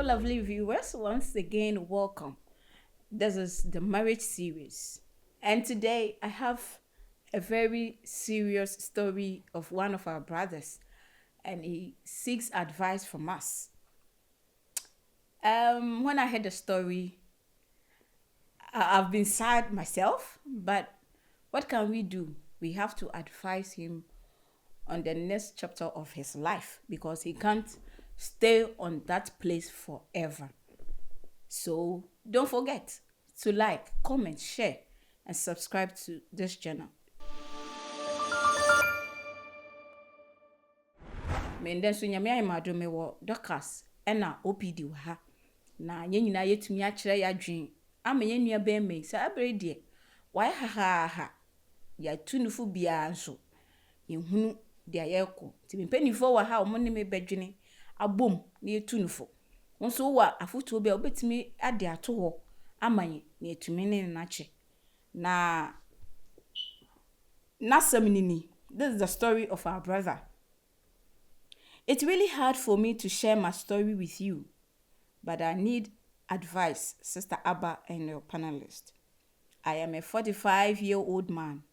lovely viewers. Once again, welcome. This is the marriage series, and today I have a very serious story of one of our brothers, and he seeks advice from us. When I heard the story, I've been sad myself, but what can we do? We have to advise him on the next chapter of his life because he can't stay on that place forever. So don't forget to like, comment, share, and subscribe to this channel. Menden so nyame ayemado me wo Docas na OPD wo ha. Na nye nyina yetumi akire ya dwen. Ama ye nua be me sa abere de. Why ha. Ya tunufu bia nso. Ye hunu de ayeko. Ti mpenifo wa ha o mo ne me bedwene abom na ye tunufo. Nso wa afoto bia obetumi ade ato ho amanye na etumi ne nache. Na nasamnini. This is the story of our brother. It's really hard for me to share my story with you, but I need advice, Sister Abba and your panelist. I am a 45-year-old man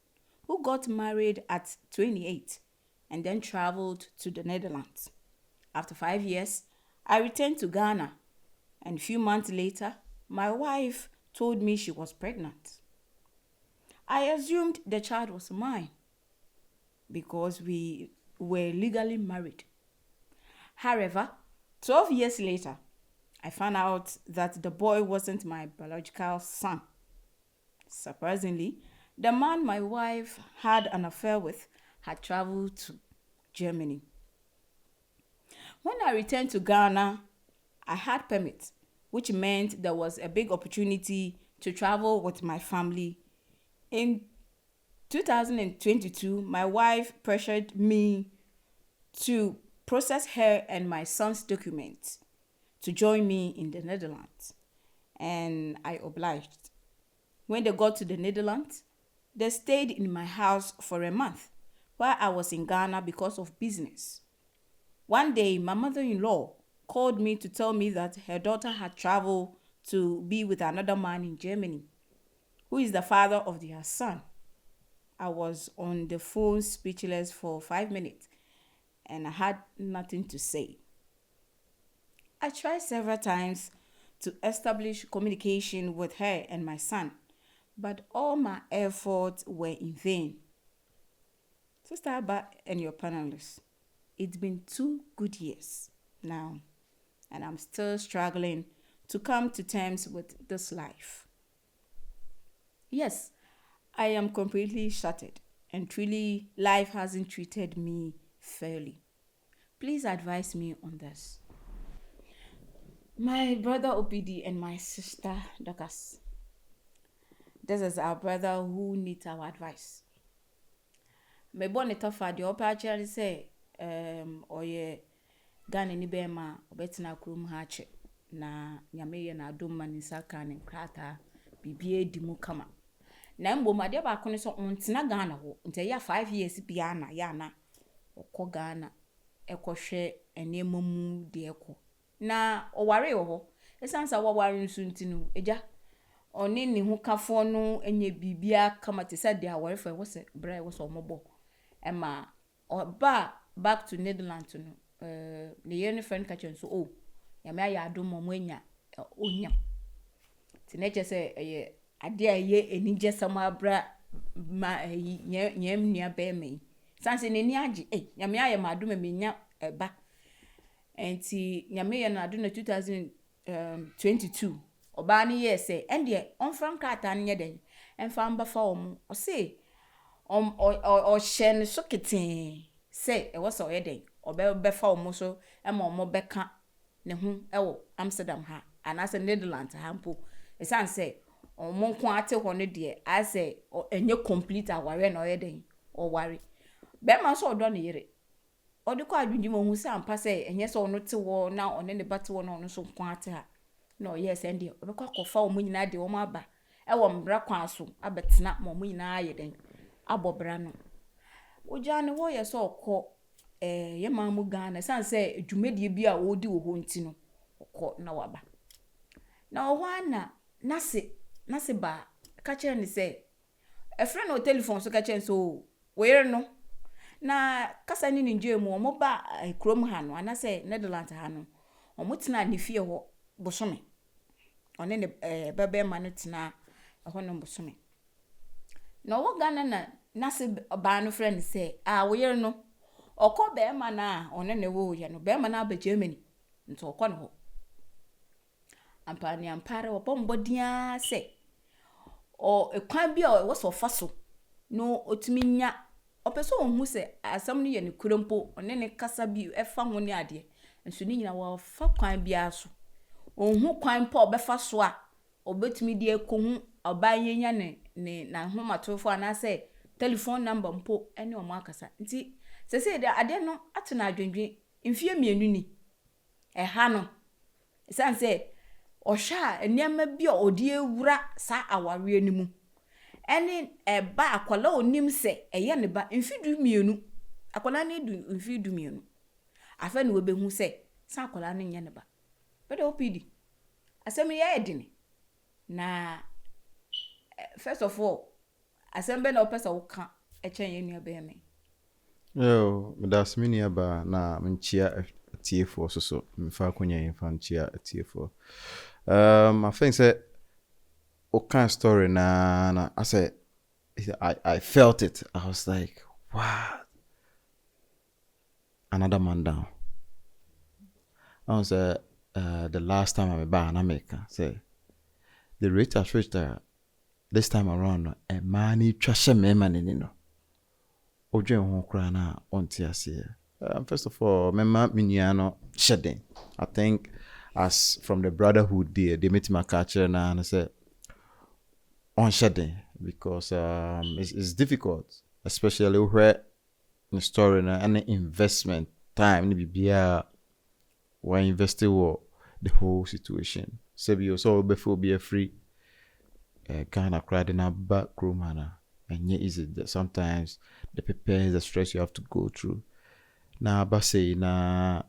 who got married at 28 and then traveled to the Netherlands. After 5 years, I returned to Ghana, and a few months later, my wife told me she was pregnant. I assumed the child was mine because we were legally married. However, 12 years later, I found out that the boy wasn't my biological son. Surprisingly, the man my wife had an affair with had traveled to Germany. When I returned to Ghana, I had permit, which meant there was a big opportunity to travel with my family. In 2022, my wife pressured me to process her and my son's documents to join me in the Netherlands, and I obliged. When they got to the Netherlands, they stayed in my house for a month while I was in Ghana because of business. One day, my mother-in-law called me to tell me that her daughter had traveled to be with another man in Germany, who is the father of their son. I was on the phone speechless for 5 minutes, and I had nothing to say. I tried several times to establish communication with her and my son, but all my efforts were in vain. Sister Abba and your panelists, it's been 2 good years now, and I'm still struggling to come to terms with this life. Yes, I am completely shattered, and truly life hasn't treated me fairly. Please advise me on this. My brother OPD and my sister Docas. This is our brother who needs our advice. Me born it off the upper actually say oye Ghana ni bema obetina kurum hache na nyame na adom manisa kan nkrata bibie di mu kama. Na mbom ade ba ko ne so ontina Ghana ho nte ya 5 years bia na ya na okọ Ghana ekohwe enemamu de eko na oware ho esansa waware nsuntinu eja oni ni hu kafo no enye bibia kama te sa de aware fa wo se bra wo so mobo ema oba back to Netherlands no the yeni friend catch so oh ya me aya adom mo anya onyam ti na che se eye ade aye enije sama bra ma nyem nua be me sanse ne ni age nyame aye ma adom me nya eba enti nyame ye na adom na 2022 oba ni ye se ende on frankrata nye den emfa mba fa o se o shen so keten se e wo so ye den obe fa o so e ma o beka ne ho e wo Amsterdam ha anase Netherlands ha mpo e san se o mo nko ate ho ne de ase enye complete aware na o ye den o ware be ma so odo ne yire odi kwa adwindi mo hu se ampa se enye se ono te wo na one ne bate wo na ono so nko ate ha no yes ndi obekwa kofa o mo nyina de wo ma aba e wo mbra kwa so abetena mo nyina aye den abobra no oja ne wo yes okọ ye ma mu Ghana san se dwumedie bi a wodi wo ho nti no ko na waba na ohwana nase ba ka kire ni say a friend no telephone so ka kire so where no na kasa ni nje mu omo ba krom ha no ana say Netherlands ha no omo tena ne fie ho bosome one ne bebe ma no tena ho no bosome na wo Ghana na nase ba no friend say where no okọ be ma na one ne wo ye no be ma na ba Germany nto okọ no ho ampani ampare opombo dia se o ekwan bia wo so faso no otumi nya opeso ohun se asam no ye ne kurompo one ne kasa bi efa ho ne ade nso ni nyina wo fa kwan bia so ohun kwan pa obefa so a obetumi die kohu obanyenya ne na homatofo ana se telephone number mpo ene o makasa nti sese de ade no atena adwendwen mfie mienu ni ha no sanse ohwa enema bi odi ewura sa aware ni mu ene ba akwala onim se eye ne ba mfidu mienu akwala ne du mfidu mienu afa ne obehu se sa akwala ne nye ne ba bede opidi asem ye edini na first of all asem be na opesa wo ka echen ye nua be me yo das mini aba na mchia TF4 so mfa konya mfa nchia TF4 I think say what kind of story na I said I felt it. I was like, wow, another man down. I was the last time I was back in America. Say the rate at which this time around a man trash me man you know. Oje ho kra na onti ase. First of all, my miniano shedding. I think as from the brotherhood there, they met my catcher and I said on shedding because it's difficult, especially where the story and the investment time be when investing the whole situation. So you so before be a free kind of crowd in a back room and yet is it that sometimes the prepare the stress you have to go through. Na base na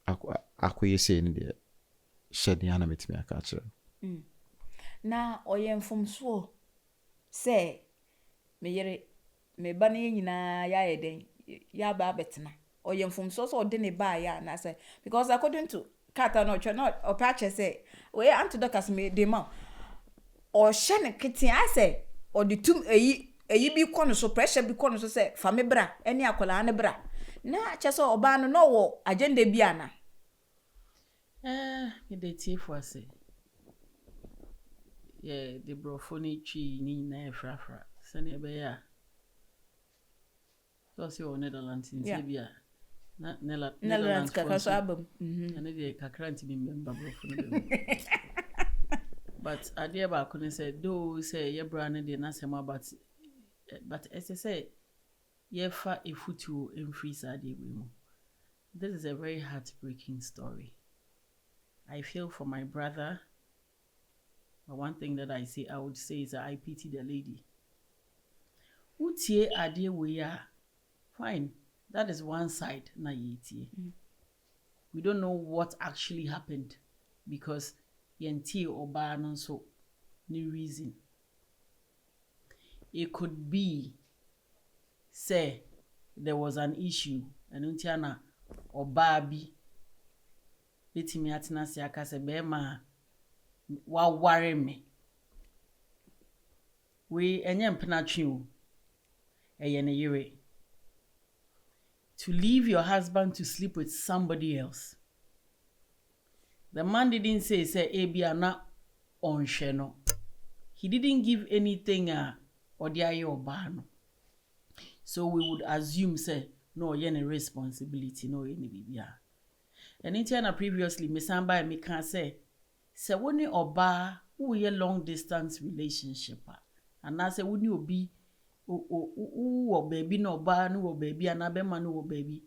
akwaye say in the shedding ana metimi akache. Na oyemfom so say me yere me ba na nyina ya eden ya ba betena oyemfom so de ne ba ya na say because according to kata no twa no opache say we antidokas me de ma o hye ne kete ase o de tum eyi bi kono so pressure bi kono so say fa me bra eni akola ne bra na che so oba no wo agenda bi ana me de TF4 say the brofoni chi ni na efrafra sene be ya so si o Netherlands in Serbia na Netherlands ka so abam ene de kakranti bi member brofoni but ade ba ko ne say do say ye bra ne de na sema but as I say ye fa efutu emfreeze ade we mu. This is a very heartbreaking story. I feel for my brother. But one thing that I would say is that I pity the lady. Utie ade we ya fine. That is one side na yetie. We don't know what actually happened because yenti oba no so ni reason. It could be say there was an issue and untiana oba bi betimi atena se aka se be ma wa ware me we enye mpena twi o eye ne yire to leave your husband to sleep with somebody else. The man didn't say ebia na onhwe no. He didn't give anything or the aye oba no. So we would assume say no ye ne responsibility no ye ne bibia. And in previously me samba me can say woni oba who ye long distance relationship and na say woni obi o baby no oba no baby anabema no baby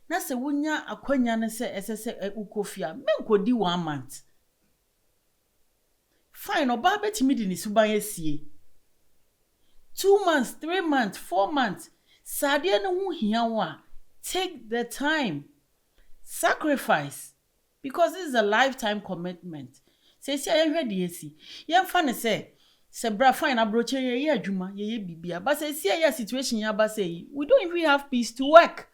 na say wonya akwanya ne say esese ukofia me nkodi 1 month fine oba betimi di ni suban asie 2 months 3 months 4 months sadie no hu hia wo take the time sacrifice because this is a lifetime commitment. Say I ready see. Yen fan say bra fine abroche ye adwuma ye bibia. But say situation ya ba say we don't even have peace to work.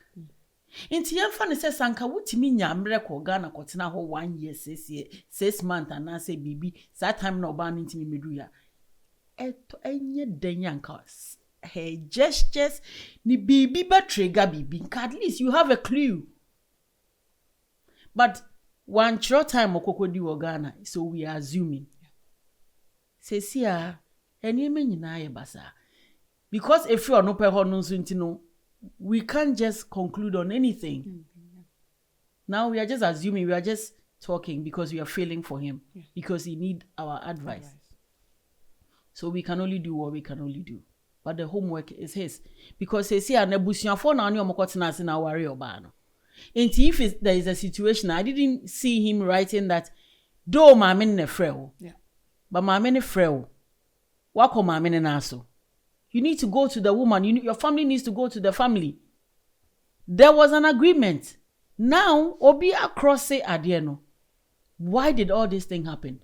Inti yen fan say sanka wutimi nya mre ko Ghana ko tena ho 1 year 6 months and na say bibi that time no ba ntimi medu ya. Eto enye denyanka. Her gestures ni bibi ba trigger bibi. At least you have a clue. But one short time okokodi wo Ghana, so we are assuming. Say sia eni me nyina ye basa. Because if you are no pe ho no so ntino, we can't just conclude on anything. Now we are just assuming, we are just talking because we are feeling for him, because he need our advice. So we can only do what we can only do. But the homework is his. Because say sia na busuafo na ani omokotena ase na worry oba no. And if there is a situation, I didn't see him writing that, though my men ne frail, but my men frail. What come my men naso? You need to go to the woman. Your family needs to go to the family. There was an agreement. Now, obi across say adieno. Why did all this thing happen?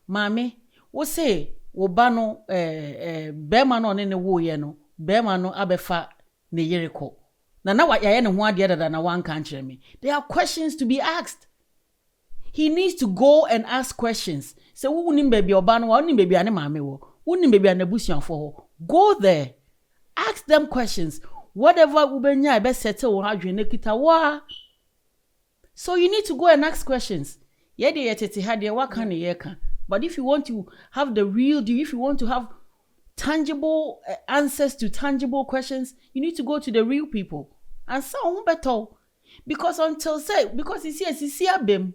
Mame, wo say obano bema no ne wo ye no, bema no abefa ne yereko. Na what ya ne ho ade dada na wan kan kire me. There are questions to be asked. He needs to go and ask questions. Say wo nim baby oba no, wo nim baby ane maame wo. Wo nim baby ane busuafo ho. Go there. Ask them questions. Whatever ubenya be settle wo hadwene kita wa. So you need to go and ask questions. Ye de yetete ha de wa kan ye kan. But if you want to have the real deal, if you want to have tangible answers to tangible questions, you need to go to the real people. And so better. Because until say, because he says bem,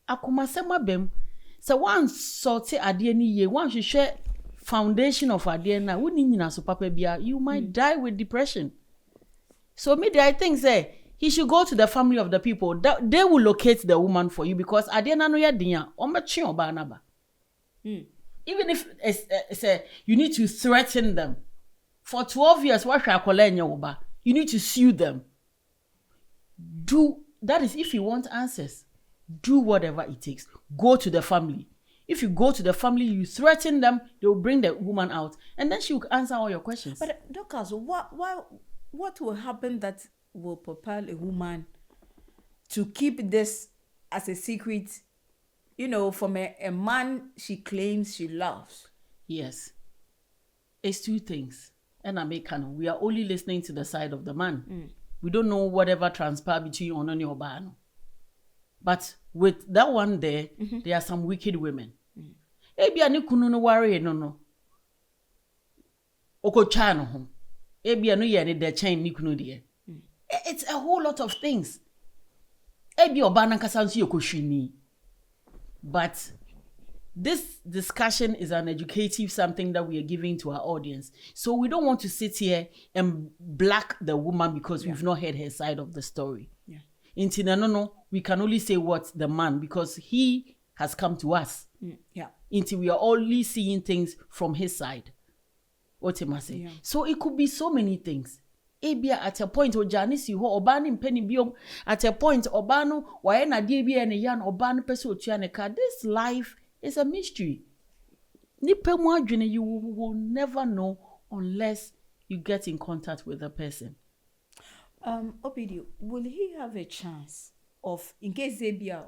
akumasema bem. So one sorte adie ni ye, one should share foundation of adie na, so papa bia, you might die with depression. So maybe I think say he should go to the family of the people. They will locate the woman for you, because adie na no ya dinya, omechi oba anaba. Even if you need to threaten them. For 12 years, you need to sue them. That is if you want answers. Do whatever it takes. Go to the family. If you go to the family, you threaten them, they will bring the woman out, and then she will answer all your questions. But doctors, what will happen that will propel a woman to keep this as a secret? You know, from a man she claims she loves. Yes. It's two things. And I make canon. We are only listening to the side of the man. We don't know whatever transpired between Ononi or Bano. But with that one there, there are some wicked women. Ebi ani kunu no worry no. Oko chano ho. Ebi anu ye ni de chain ni kunu de. It's a whole lot of things. Ebi oba na kasa nso yokohwini. But this discussion is an educative something that we are giving to our audience. So we don't want to sit here and black the woman because we've not heard her side of the story. In Tinanono, we can only say what the man, because he has come to us. Until we are only seeing things from his side. What am I saying? So it could be so many things. Ebia at a point ojani si ho obani mpeni biom, at a point obano wae na die bia ne yan obano pese otua ne ka. This life is a mystery. Nipa mu adwene, you will never know unless you get in contact with the person. Obidio, will he have a chance of, in case Zebia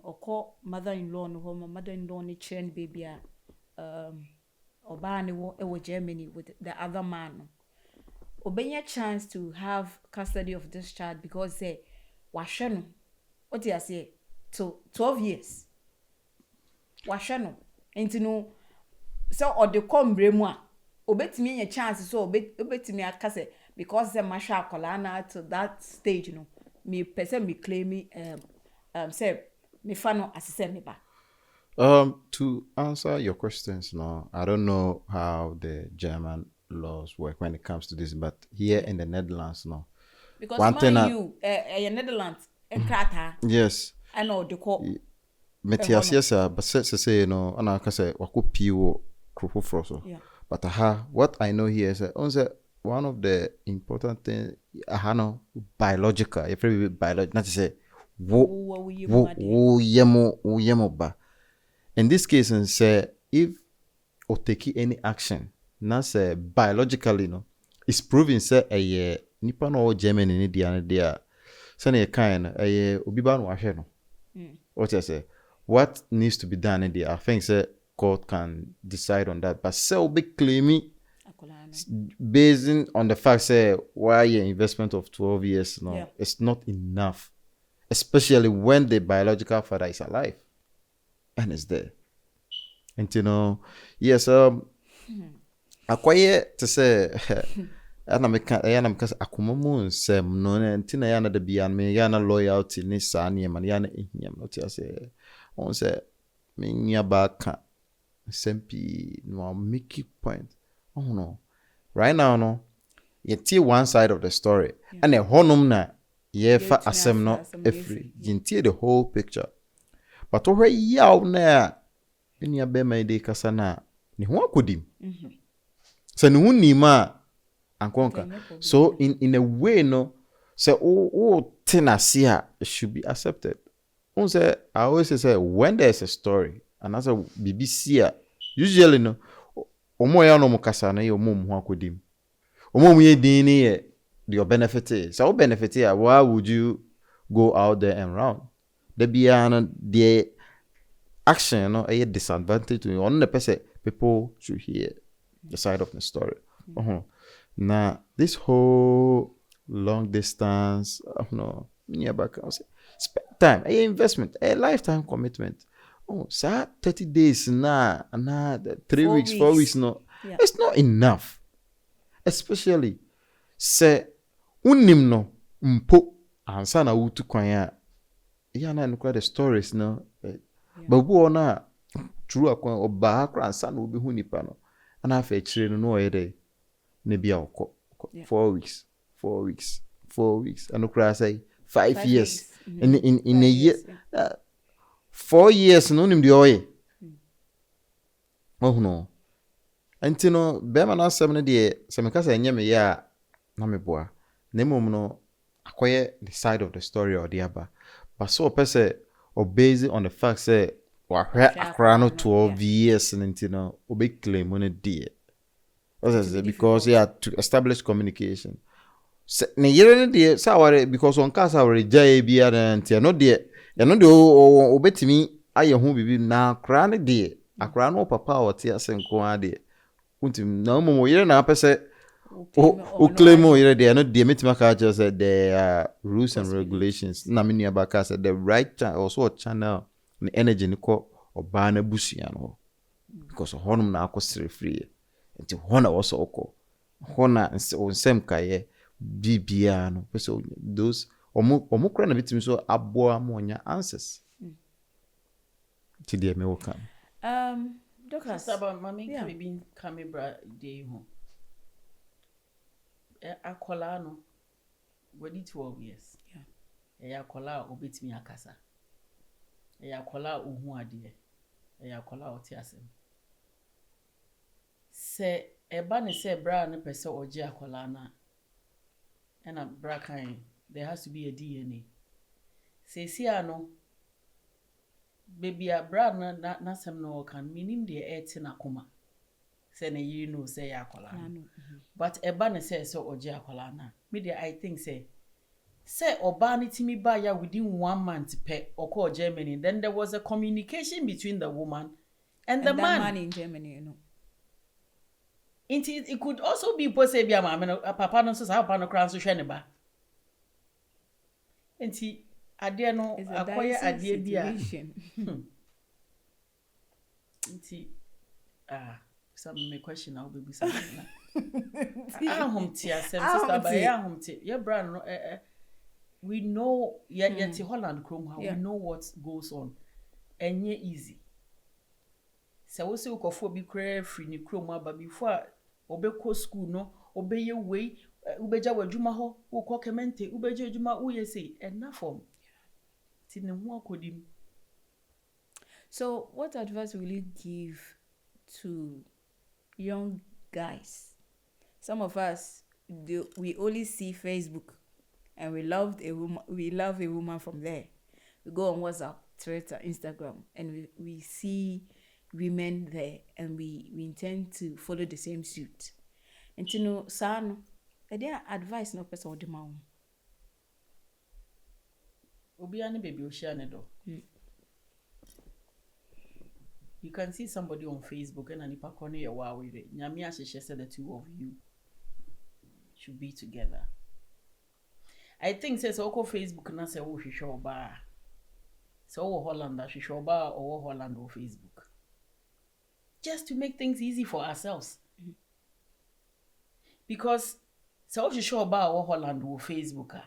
or mother-in-law no mother-in-law ni chen baby obani wo Germany with the other man? Obenya chance to have custody of this child because they washano. What do you say? To 12 years. Washano. And to know so or the combremwa. Obetimi a chance so obetimi akase because the masha kolana to that stage, you know. Me person me claim me say me fano asise me ba. To answer your questions now, I don't know how the German laws work when it comes to this, but here in the Netherlands now, because one thing Netherlands enkrata yes, I know the call Metias yes but say no ana ka say wako piwo krofo froso, but what I know here is one of the important thing no biological, if biological, not to say Wo ye mu ade. yemo ba. In this case, and say if or take any action, na say biologically no, it's proven say a nipa no Germany ni dia. Say na kind obi ba no ahwe no. What I say? What needs to be done in there? I think say court can decide on that. But say obi claiming based on the fact say why your investment of 12 years no, it's not enough. Especially when the biological father is alive and is there. And yes, acquire to say, and I'm because akumamu nsem no na ntina ya na da bia me ya na loyalty ni sa ne man ya na ehia no tia say on say me nya ba ka sempi no make point. Oh no. Right now no, you see one side of the story and a honum na ye fa asem no every you see the whole picture. But over yaw na nya be mai de kasa na ni ho akodim. So ni hu ma ankonka. So in a way no, say tenacia should be accepted. I always say when there's a story and as a BBC usually no omo ya no mukasa na ye omo mu akodim. Omo mu ye din ni ye your benefit is. So benefit here, why would you go out there and round? The beyond the action no a disadvantage to you. On the person people should hear the side of the story. Now this whole long distance, spend time, a investment, a lifetime commitment. Oh, sir, 30 days nah, 3 weeks, 4 weeks, no, it's not enough. Especially, say, unim no mpo ansa na wutu kwanya. Ya na nukwa the stories no, but bu na true akwa oba akra ansa na obi hu nipa no. And I feel chire no oyede ne bia okọ 4 weeks 4 weeks and okra say 5 years in a year 4 years no nim de oye oh no antino be ma na asem ne de se me kasa enye me ya na me boa na mom no akoye the side of the story or the other but so person or based on the fact say wahwe akra no 12 years nintino obe claim on a dear because he had to establish communication ne yere ne de saware because on case aware jay bia na no de obetimi aye ho bibi na akra ne de akra no papa o te asenko ade untim na mo yere na apese o claim o yere de no de metima ka just the rules and regulations na me nua ba ka say the right channel also channel the energy ni ko oba na busua no because honum na akosere free nti hona also oko hona onsem kaye bibia no so those omo kra na bitimi so abo amonya answers ti de me woka Doctor Saba mami can be camera day ho akola no wedi 12 years akola obetimi akasa akola ohu ade akola otiasem se eba ne se bra ne pese oje akola na na bra kan there has to be a DNA se si ano baby a bra na sem no kan minim de eti na koma se ne yi no se ya akola but eba ne se oje akola na me dey I think say oba ne timi ba ya within 1 month pe okọ Germany then there was a communication between the woman and the man in Germany you know. It could also be possible papa no so sa papa no kran so hwe ne ba enti ade no akoye ade bia enti some me question now be bisa na ahomti asem sister ba ya ahomti ye bra no we know yet Holland krom how we know what goes on enye easy se wo se ukofo bi kra free ni krom aba before obekọ school no obeye wei ubeja wadwuma ho ukọ kemente ubeja adwuma uye sei ena form ti ne ho akodim. So what advice will you give to young guys? Some of us we only see Facebook and we love a woman from there. we go on WhatsApp, Twitter, Instagram, and we see women there, and we intend to follow the same suit. And you know, son, their advice no person would demand. Obi ani baby oshia do. You can see somebody on Facebook and anipa kono ye wa we. Nyame ahye said the two of you should be together. I think says oko Facebook na say wo hwehwe oba. So wo Holland hwehwe oba or Holland or Facebook. Just to make things easy for ourselves. Because so wo hwehwe oba or Holland or Facebook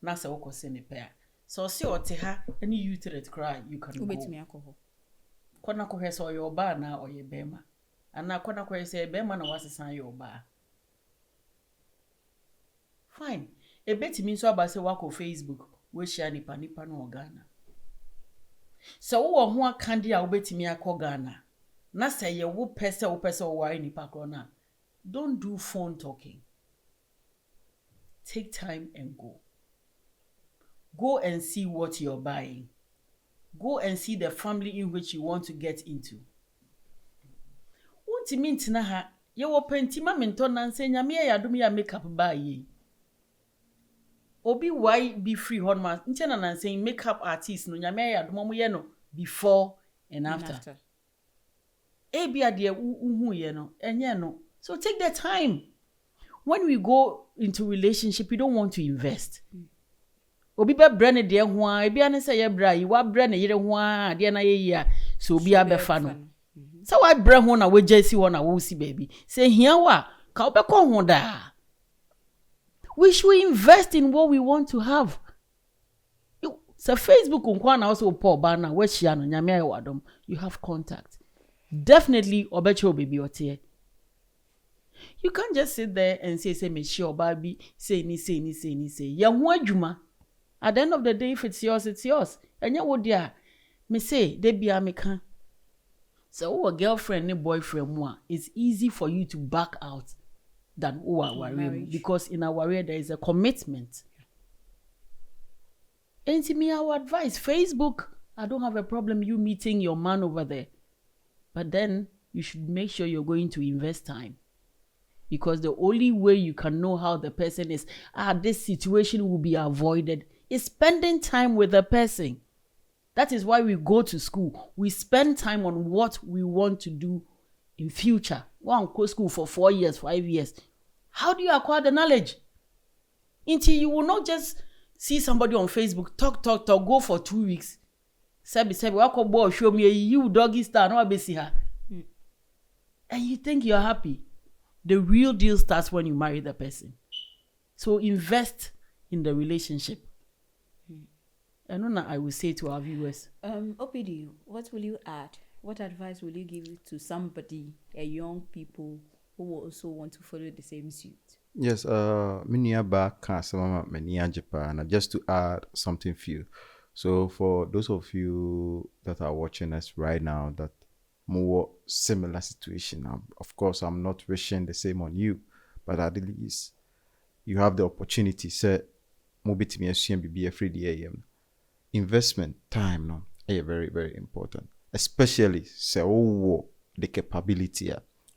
na say oko se ne pair. So see ote ha any you to that cry you can go. Me alcohol. Kona ko hwe so your ba na or ye bema. Ana kona ko say bema na wasesan your ba. Fine. E betimi nso abase wako Facebook we share nipa no Ghana. So wo ho akande a wo betimi akọ Ghana. Na say ye wo pese wo wari nipa kro na. Don't do phone talking. Take time and go. Go and see what you're buying. Go and see the family in which you want to get into. Won't mean tina ha ye wo pentima mento na nse nyame ya dum ya makeup buy ye. Obi why be free honma nche na saying makeup artist no nyame ya dum ye no before and after. Ebia de hu ye no enye no. So take the time. When we go into relationship, you don't want to invest. Obi be brand de ho a ebia ne say ye bra yi wa brand yire ho a de na ye yi so obi abefa no. So why brand ho na we jesi ho na wo si baby. Say hia wa ka obekọ ho da. We should invest in what we want to have. So Facebook unkwa na also Paul bana we share no nyame aye wadom. You have contact. Definitely obecho baby otie. You can't just sit there and say me sure baby say ni. Ya ho adwuma. At the end of the day if it's yours it's yours. Enya wo dia me say dey bia me kan. So a girlfriend and boyfriend one, it's easy for you to back out than worry because in our area there is a commitment. And to me, our advice, Facebook, I don't have a problem you meeting your man over there. But then you should make sure you're going to invest time. Because the only way you can know how the person is, this situation will be avoided, is spending time with the person. That is why we go to school. We spend time on what we want to do in future. One go school for 4 years, 5 years. How do you acquire the knowledge? Until you will not just see somebody on Facebook, talk, go for 2 weeks. Sebi, wako boy, show me you doggy star, no abesi her. And you think you're happy. The real deal starts when you marry the person. So invest in the relationship. And then I will say to our viewers. OPD, what will you add? What advice will you give to somebody, a young people who will also want to follow the same suit? Yes, minia back sama mania Japan. Just to add something few. So for those of you that are watching us right now, that more similar situation. Of course, I'm not wishing the same on you, but at least you have the opportunity. Say, mobit me be free the investment time no, very very important. Especially say the capability.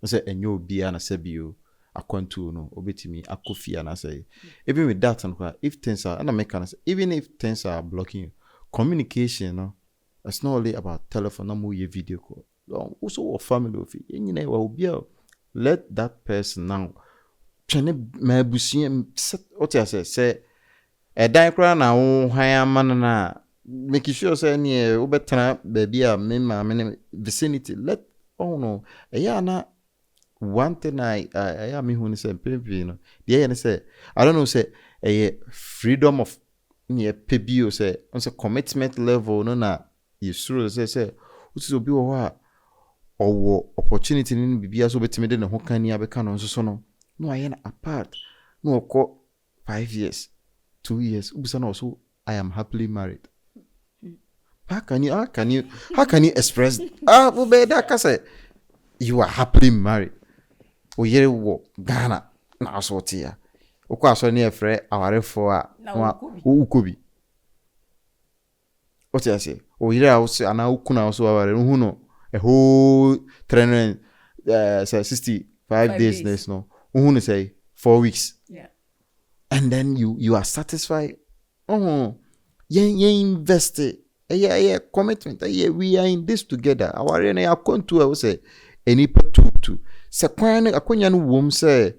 Say enyo bia na say bio akwantu no obetimi akofia na say even with that and if things are and I make even if things are blocking you, communication no, it's not only about telephone no more video call. Also family of you let that person now twene mabusie what I say a diagram na wo hwan man na make sure say ne obetena baby a me ma vicinity let no na one thing I am who say you know the say I don't know say freedom of near pebio say on say commitment level no na you sure say what obi wo or opportunity ni bibia so betime de ne ho kan ni abeka no so no aye na apart no ko 5 years 2 years ubisa na so I am happily married. How can you express we be that ka say you are happily married o yere wo Ghana na so tia o kwa so na efre awarefo a ukobi What I say? Oh, yeah, I was and I couldn't also a whole 365 days. Next, no, say 4 weeks. Yeah. And then you are satisfied. Oh, you invest it. Yeah, commitment. Yeah, we are in this together. Our and I come to I will say any to se kwan akonya no wom say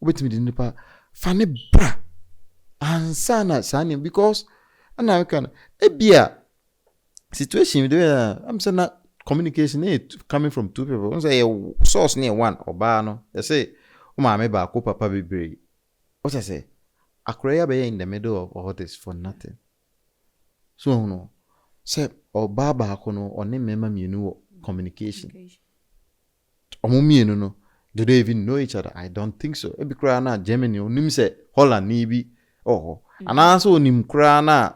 obetimi di nipa fa ne bra ansa na sane because ana can ebia situation there I'm saying that communication coming from two people. One say source near one oba no they say o ma me ba ko papa bebre. What I say akoya be in the middle of all this for nothing. So no say oba ba ko no one mema mienu communication. No, do they even know each other? I don't think so. Ebi kura na Germany onim say Holland ni bi and also onim kura na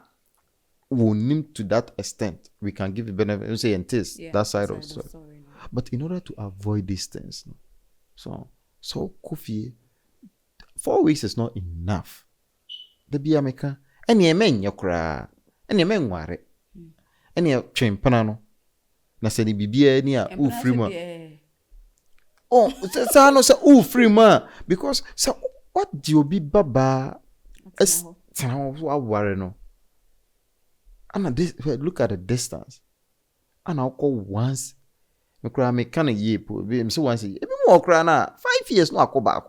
onim to that extent. We can give the benefit and say and taste that side of the story. But in order to avoid these things, so Kofi, 4 weeks is not enough. The be America any men yokra any men ware any twempana no na se ni bibia ni a ufiri mu. Oh, so no say free man because so what do you be baba is worry no. And this look at the distance. And I'll call once me cry me kind of year be so once e be more cry na 5 years no akoba.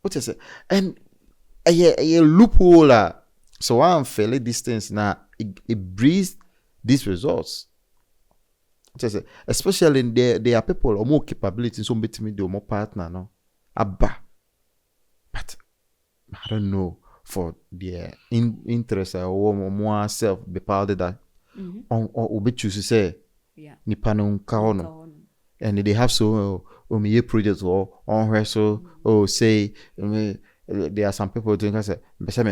What you say? And a loophole so I'm fairly distance now it breeds these results. Especially in there are people or more capabilities so between the more partner no abba but I don't know for their interest or more self be part of that on or be choose to say nipa no nka no and they have so me project or on her so say there are some people doing say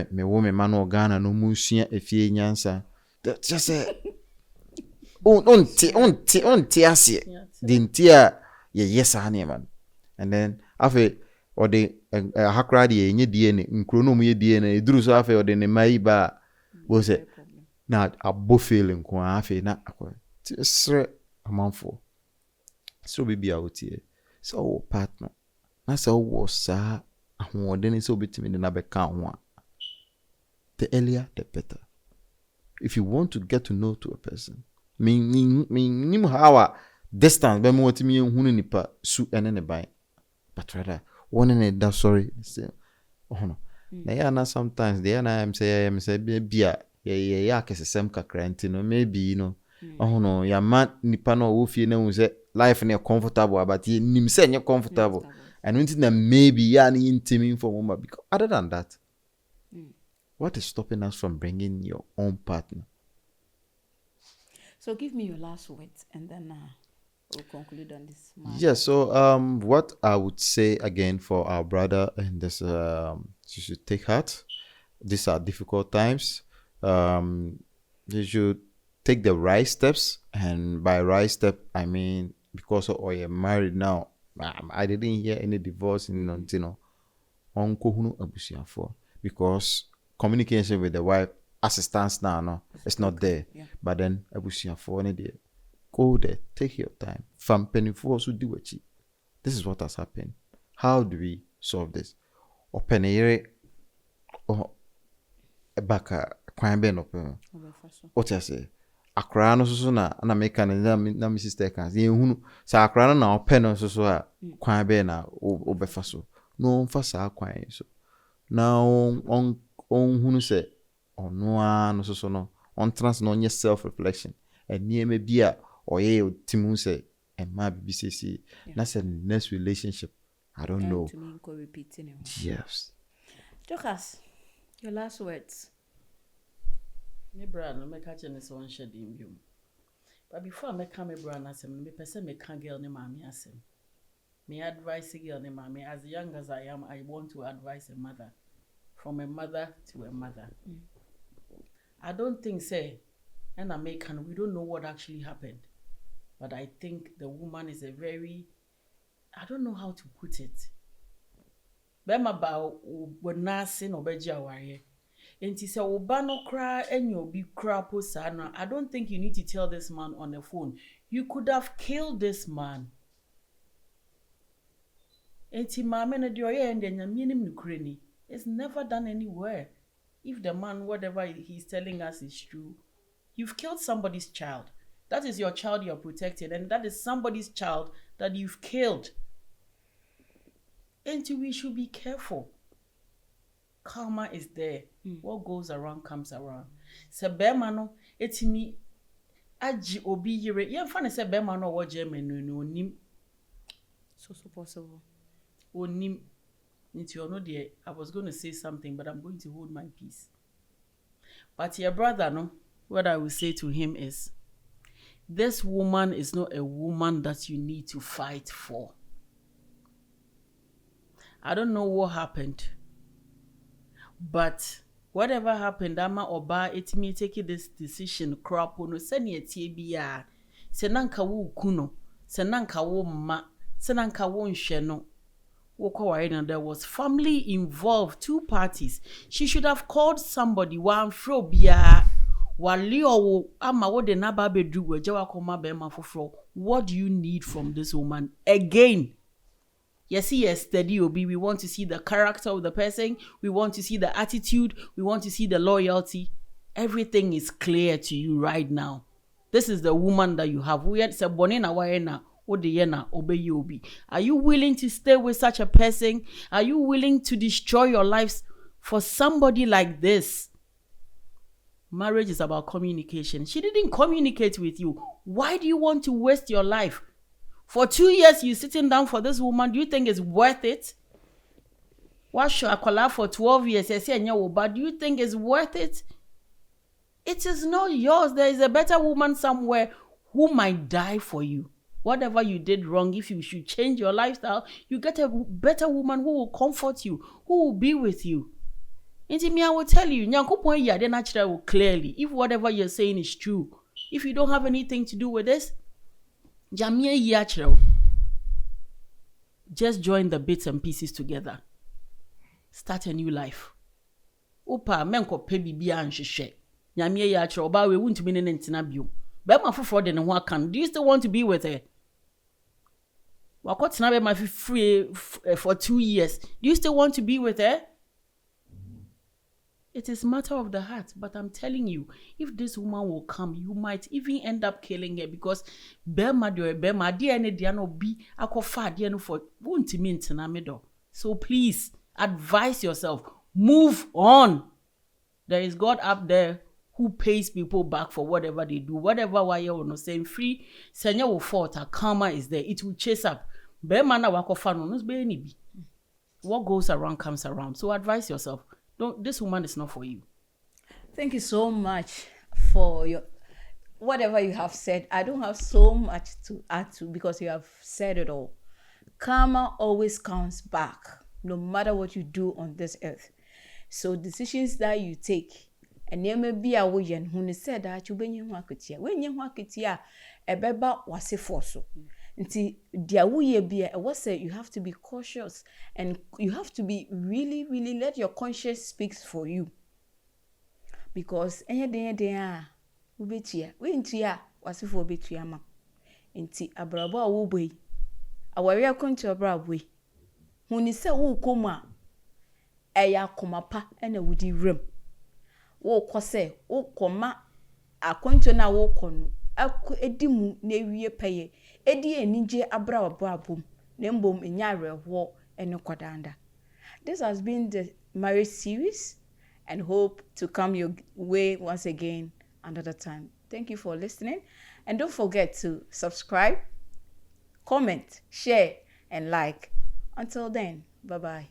me woman man or Ghana no musua efie nyansa just say unti asie dintia yes man and then afi or the hakra de enye DNA nkro no mu ye DNA eduru so afi or the ne mai ba wo say na abo feeling ko afi na akwa sre amanfo so bibi awutie so partner na so wo sa ahwode so bitimi na be ka ho the earlier the better if you want to get to know to a person nim how distance be mo timi ehunu nipa su ene ne ban but rather one in that sorry say no na ya na sometimes they na am say bia ya kesesem kakra ntino maybe you know no ya man nipa no wo fie na hu say life na comfortable but nim say nye comfortable and until na maybe ya ni intimi for mama because other than that what is stopping us from bringing your own partner? So give me your last words and then we'll conclude on this matter. Yeah, so what I would say again for our brother and this you should take heart. These are difficult times. You should take the right steps, and by right step I mean because you're married now. I didn't hear any divorce in uncle abusiafo because communication with the wife as it stands now, no, it's not there. Yeah. But then abusiafo ne there. Go there, take your time. From penifo also do what you. This is what has happened. How do we solve this? Or penere or a baka kwan ben open. What I say? Akra no so na make na my sister can. Ye hunu sa akra na open no so a kwan ben na obefa so. No mfa sa kwan so. Now on hunu say ono no so no on trans no nye self reflection. And near me be a or ye timu say and my BCC. That's a next relationship. I don't know. To me, repeating it. Yes. Jocas, your last words. Me brand no me catch any so one shed in you. But before I make my brand asem, me person me can girl ne mommy asem. Me advise a girl ne mommy as young as I am, I want to advise a mother. From a mother to a mother. I don't think say and American, we don't know what actually happened. But I think the woman is a very, I don't know how to put it. Bema ba when nursing or beja warrior. Enti se oba no kra enyo bi kra po saa no, I don't think you need to tell this man on the phone. You could have killed this man. Enti maame no de oye ende nyame nim nukure ni. It's never done anywhere. If the man, whatever he's telling us is true, you've killed somebody's child. That is your child you're protecting, and that is somebody's child that you've killed. And we should be careful. Karma is there. What goes around comes around. Se bema no etimi aji obi yire. Ye mfa ne se bema no wo Germany no onim. So possible. Onim. Into you know there, I was going to say something, but I'm going to hold my peace. But your brother, no, what I will say to him is, this woman is not a woman that you need to fight for. I don't know what happened, but whatever happened, Ama Oba, it me taking this decision, crop no send ye TBA, senanka wo kuno, senanka wo ma, senanka wo nsheno. There was family involved, 2 parties. She should have called somebody. One frobia, walio ama wo de naba bedru wejewa koma bema foforo. What do you need from this woman? Again, yes, steady obi. We want to see the character of the person. We want to see the attitude. We want to see the loyalty. Everything is clear to you right now. This is the woman that you have. We had se bonina waena. Are you willing to stay with such a person? Are you willing to destroy your lives for somebody like this? Marriage is about communication. She didn't communicate with you. Why do you want to waste your life? For 2 years, you sitting down for this woman. Do you think it's worth it? What should I call her for 12 years? But do you think it's worth it? It is not yours. There is a better woman somewhere who might die for you. Whatever you did wrong, if you should change your lifestyle, you get a better woman who will comfort you, who will be with you. And me, I will tell you, clearly, if whatever you're saying is true, if you don't have anything to do with this, just join the bits and pieces together. Start a new life. Opa, menko pebi biya ansheshe. Nyamye ya chira oba we wuntu bi ne ntina bio. Bema foforo de ne ho akan. Do you still want to be with her? Wakotena be ma free for 2 years. Do you still want to be with her? It is matter of the heart, but I'm telling you, if this woman will come, you might even end up killing her because bema de bema de ene de no bi akofa de no for wuntimi ntina medo. So please advise yourself, move on. There is God up there who pays people back for whatever they do, whatever why you no saying free. Senya will fault, karma is there. It will chase up. Bema na wakofa no no be ni bi. What goes around comes around. So advise yourself. Don't. This woman is not for you. Thank you so much for your whatever you have said. I don't have so much to add to because you have said it all. Karma always comes back, no matter what you do on this earth. So decisions that you take, and there may be a way who said that you bring you when you walk it here, a beba was a force. Until dia wuye be what say you have to be cautious and you have to be really let your conscience speak for you. Because any ubetia we ntia was for betia ma. Nti abrabo a wo boy. Awari akonto abrabo. Huni se wo koma eya komapa ena wudi rem. Wo kose wo koma akonto na wo kono edimu na ewie peye edi enije abra abom na mbom enyare ho ene kwadanda. This has been the marriage series and hope to come your way once again another time. Thank you for listening and don't forget to subscribe, comment, share and like. Until then, bye-bye.